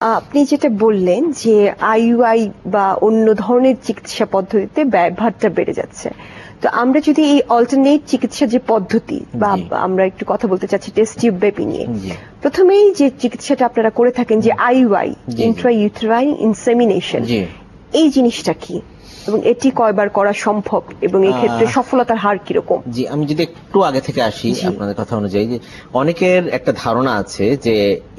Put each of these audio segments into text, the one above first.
আপনি যেটা বললেন যে আইইউআই বা অন্য ধরনের চিকিৎসা পদ্ধতিতে ব্যয়ভারটা বেড়ে যাচ্ছে, তো আমরা যদি এই অল্টারনেট চিকিৎসা যে পদ্ধতি বা জি আমরা একটু কথা বলতে চাচ্ছি টেস্ট টিউব বেবি নিয়ে, জি প্রথমেই যে চিকিৎসাটা আপনারা করে থাকেন যে আইইউআই, জি ইন্ট্রাইউটেরাইন ইনসেমিনেশন, জি এই জিনিসটা কি এবং এটি কয়বার করা সম্ভব এবং এই ক্ষেত্রে আহ, সফলতার হার কিরকম? জি আমি যদি একটু আগে থেকে আসি জি আপনাদের কথা অনুযায়ী, যে অনেকের একটা ধারণা আছে যে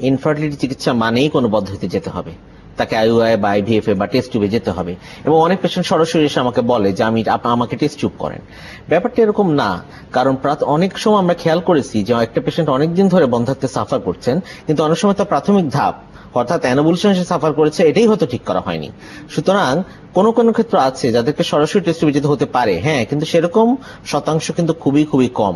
ইনফার্টিলিটি চিকিৎসা মানেই কোনো পদ্ধতিতে যেতে হবে, তাকে আইইউআই বা আইভিএফ বা টেস্ট টিউবে যেতে হবে। এবং অনেক পেশেন্ট সরাসরি এসে আমাকে বলে যে আমাকে টেস্ট টিউব করেন। ব্যাপারটা এরকম না। কারণ অনেক সময় আমরা খেয়াল করেছি যে একটা পেশেন্ট অনেকদিন ধরে বন্ধ্যাত্বে সাফার করছেন, কিন্তু অনেক সময় তার প্রাথমিক ধাপ অর্থাৎ অ্যানোবুলেশন সে সাফার করেছে এটাই হয়তো ঠিক করা হয়নি। সুতরাং কোন কোন ক্ষেত্র আছে যাদেরকে সরাসরি টেস্ট টিউবে যেতে হতে পারে, হ্যাঁ, কিন্তু সেরকম শতাংশ কিন্তু খুবই খুবই কম।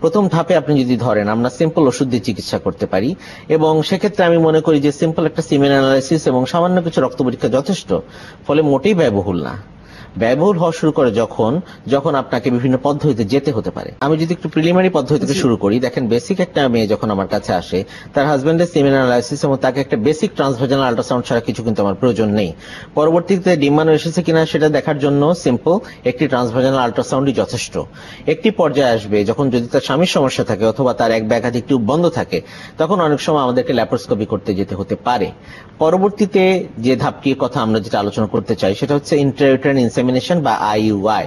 প্রথম ধাপে আপনি যদি ধরেন আমরা সিম্পল ওষুধ দিয়ে চিকিৎসা করতে পারি, এবং সেক্ষেত্রে আমি মনে করি যে সিম্পল একটা সিমেন অ্যানালাইসিস এবং সামান্য কিছু রক্ত পরীক্ষা যথেষ্ট। ফলে মোটেই ব্যয়বহুল না। ব্যয়বহুল হওয়া শুরু করে যখন যখন আপনাকে বিভিন্ন পদ্ধতিতে যেতে হতে পারে। আমি যদি একটু প্রিলিমিনারি পদ্ধতি থেকে শুরু করি, দেখেন বেসিক একটা মেয়ে যখন আমার কাছে আসে, তার হাজবেন্ডের সিমেন অ্যানালাইসিস এবং তাকে একটা বেসিক ট্রান্সভার্জানাল আল্ট্রাসাউন্ড ছাড়া কিছু কিন্তু আমার প্রয়োজন নেই। পরবর্তীতে ডিম্বাণু এসেছে কিনা সেটা দেখার জন্য সিম্পল একটি ট্রান্সভার্জানাল আল্ট্রাসাউন্ডই যথেষ্ট। একটি পর্যায়ে আসবে যখন যদি তার স্বামীর সমস্যা থাকে অথবা তার এক বা একাধিক টিউব বন্ধ থাকে, তখন অনেক সময় আমাদেরকে ল্যাপারোস্কোপি করতে যেতে হতে পারে। পরবর্তীতে যে ধাপটির কথা আমরা যেটা আলোচনা করতে চাই সেটা হচ্ছে ইন্ট্রাইউটেরাইন ইনসেমিনেশন বা আইইউআই।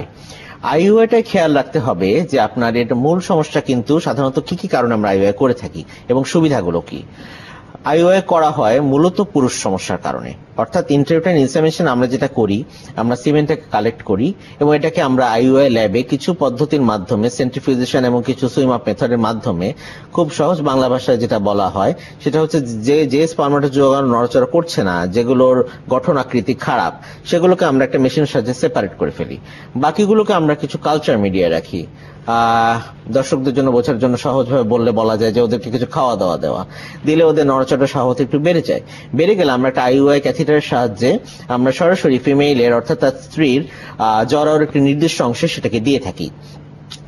আইইউআইটাই খেয়াল রাখতে হবে যে আপনার এটা মূল সমস্যা কিন্তু সাধারণত কি কি কারণে আমরা আইইউআই করে থাকি এবং সুবিধাগুলো কি। আইওআই করা হয় মূলত পুরুষ সমস্যার কারণে, অর্থাৎ ইন্ট্রাইউটেরাইন ইনসেমিনেশন আমরা যেটা করি, আমরা সিমেন্টটাকে কালেক্ট করি এবং এটাকে আমরা আইওআই ল্যাবে কিছু পদ্ধতির মাধ্যমে সেন্ট্রিফিউজেশন এবং কিছু সুইম আপ মেথডের মাধ্যমে, খুব সহজ বাংলা ভাষায় যেটা বলা হয় সেটা হচ্ছে যে স্পার্মাটোজোয়া নড়াচড়া করছে না, যেগুলোর গঠন আকৃতি খারাপ, সেগুলোকে আমরা একটা মেশিনের সাহায্যে সেপারেট করে ফেলি। বাকিগুলোকে আমরা কিছু কালচার মিডিয়া রাখি। দর্শকদের জন্য বোঝার জন্য সহজভাবে বলা যায় যে ওদেরকে কিছু খাওয়া দাওয়া দেওয়া দিলে ওদের নড়াচড়া স্বভাবত একটু বেড়ে যায়। বেড়ে গেলে আমরা একটা আইইউআই ক্যাথিটারের সাহায্যে আমরা সরাসরি ফিমেইলের অর্থাৎ তার স্ত্রীর জরার একটি নির্দিষ্ট অংশে সেটাকে দিয়ে থাকি।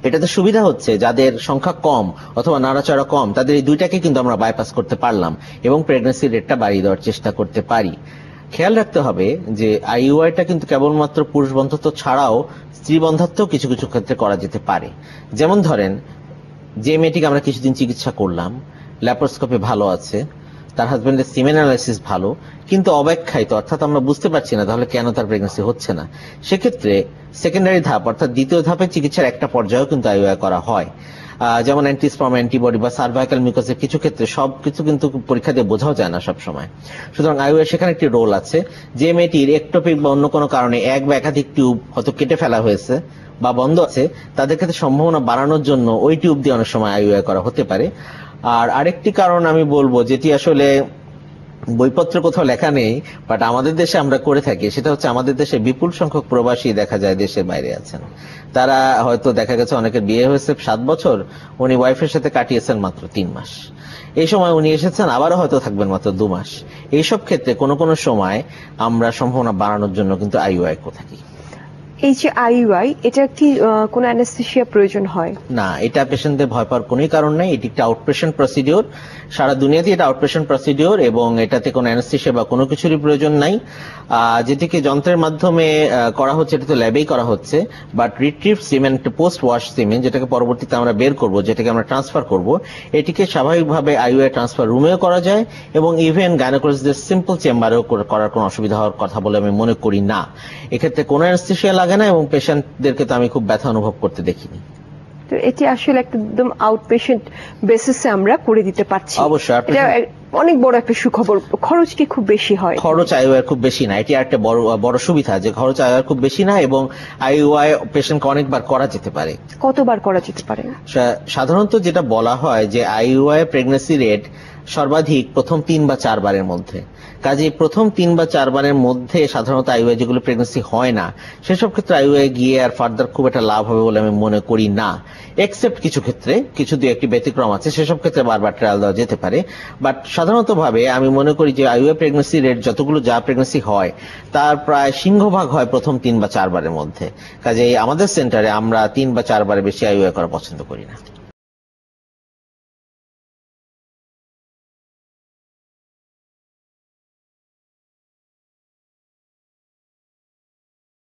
এটাতে সুবিধা হচ্ছে যাদের সংখ্যা কম অথবা নাড়াচড়া কম, তাদের এই দুইটাকে কিন্তু আমরা বাইপাস করতে পারলাম এবং প্রেগন্যান্সি রেটটা বাড়িয়ে দেওয়ার চেষ্টা করতে পারি। খেয়াল রাখতে হবে যে আইইউআইটা কিন্তু কেবলমাত্র পুরুষ বন্ধ্যত্ব ছাড়াও স্ত্রী বন্ধ্যত্ব কিছু কিছু ক্ষেত্রে করা যেতে পারে। যেমন ধরেন, যে মেয়েটিকে আমরা কিছুদিন চিকিৎসা করলাম, ল্যাপারোস্কোপে ভালো আছে, তার হাজবেন্ডের সিমেন অ্যানালাইসিস ভালো, কিন্তু অব্যাখ্যায়িত, অর্থাৎ আমরা বুঝতে পারছি না তাহলে কেন তার প্রেগন্যান্সি হচ্ছে না, সেক্ষেত্রে সেকেন্ডারি ধাপ অর্থাৎ দ্বিতীয় ধাপের চিকিৎসার একটা পর্যায়েও কিন্তু আইইউআই করা হয়। যেমন অ্যান্টিস্পার্ম অ্যান্টিবডি বা সার্ভাইকাল মিউকাসের কিছু ক্ষেত্রে সবকিছু কিন্তু পরীক্ষা দিয়ে বোঝাও যায় না সব সময়। সুতরাং আইইউআই সেখানে একটি রোল আছে। যে মেয়েটির একটোপিক বা অন্য কোনো কারণে এক বা একাধিক টিউব হয়তো কেটে ফেলা হয়েছে বা বন্ধ আছে, তাদের ক্ষেত্রে সম্ভাবনা বাড়ানোর জন্য ওই টিউব দিয়ে অনেক সময় আইইউআই করা হতে পারে। আর আরেকটি কারণ আমি বলবো, যেটি আসলে বইপত্রে কোথাও লেখা নেই, বাট আমাদের দেশে আমরা করে থাকি, সেটা হচ্ছে আমাদের দেশে বিপুল সংখ্যক প্রবাসী দেখা যায় দেশের বাইরে আছেন। তারা হয়তো দেখা গেছে অনেকের বিয়ে হয়েছে 7 বছর, উনি ওয়াইফের সাথে কাটিয়েছেন মাত্র 3 মাস। এই সময় উনি এসেছেন, আবারও হয়তো থাকবেন মাত্র 2 মাস। এইসব ক্ষেত্রে কোনো কোনো সময় আমরা সম্ভাবনা বাড়ানোর জন্য কিন্তু আইইউআই করে থাকি। এই যে আইইউআই, এটা কি কোনো অ্যানেস্থেসিয়া প্রয়োজন হয়? না, এটা পেশেন্টদের ভয় পাওয়ার কোনো কারণ নেই। এটি একটা আউটপেশেন্ট প্রসিডিওর, সারা দুনিয়াতে এটা আউটপেশেন্ট প্রসিডিওর এবং এটাতে কোনো অ্যানেস্থেসিয়া বা কোনো কিছুরই প্রয়োজন নাই। যেটিকে যন্ত্রের মাধ্যমে করা হচ্ছে এটা তো ল্যাবেই করা হচ্ছে, but retrieve semen, post wash semen, যেটাকে পরবর্তীতে আমরা বের করব, যেটাকে আমরা ট্রান্সফার করব, এটিকে স্বাভাবিকভাবে আইইউআই ট্রান্সফার রুমেও করা যায় এবং ইভেন গাইনোকোলজিস্টদের সিম্পল চেম্বারেও করার কোনো অসুবিধা হওয়ার কথা বলে আমি মনে করি না। এক্ষেত্রে কোনো অ্যানেস্থেসিয়া লাগে না এবং পেশেন্টদেরকে তো আমি খুব ব্যথা অনুভব করতে দেখিনি। তো এটি আসলে একদম আউটপেশেন্ট বেসিসে আমরা করে দিতে পারছি। অবশ্যই এটা অনেক বড় একটা সুখবর। খরচ কি খুব বেশি হয়? খরচ আইইউআই খুব বেশি না, এটি একটা বড় সুবিধা যে খরচ আইইউআই খুব বেশি না এবং আইইউআই পেশেন্টকে অনেকবার করা যেতে পারে। কতবার করা যেতে পারে? সাধারণত যেটা বলা হয় যে আইইউআই প্রেগন্যান্সি রেট সর্বাধিক প্রথম 3 বা 4 বারের মধ্যে। কাজেই প্রথম 3 বা 4 বারের মধ্যে সাধারণত আইইউআই যেগুলো প্রেগন্যান্সি হয় না, সেসব ক্ষেত্রে আইইউআই গিয়ে আর ফার্দার খুব একটা লাভ হবে বলে আমি মনে করি না। এক্সেপ্ট কিছু ক্ষেত্রে, কিছু দুই একটি ব্যতিক্রম আছে, সেসব ক্ষেত্রে বারবার ট্রায়াল দেওয়া যেতে পারে। বাট সাধারণত ভাবে আমি মনে করি যে আইইউআই প্রেগন্যান্সি রেট যতগুলো যা প্রেগন্যান্সি হয় তার প্রায় সিংহভাগ হয় প্রথম 3 বা 4 বারের মধ্যে। কাজেই আমাদের সেন্টারে আমরা 3 বা 4 বারের বেশি আইইউআই করা পছন্দ করি না।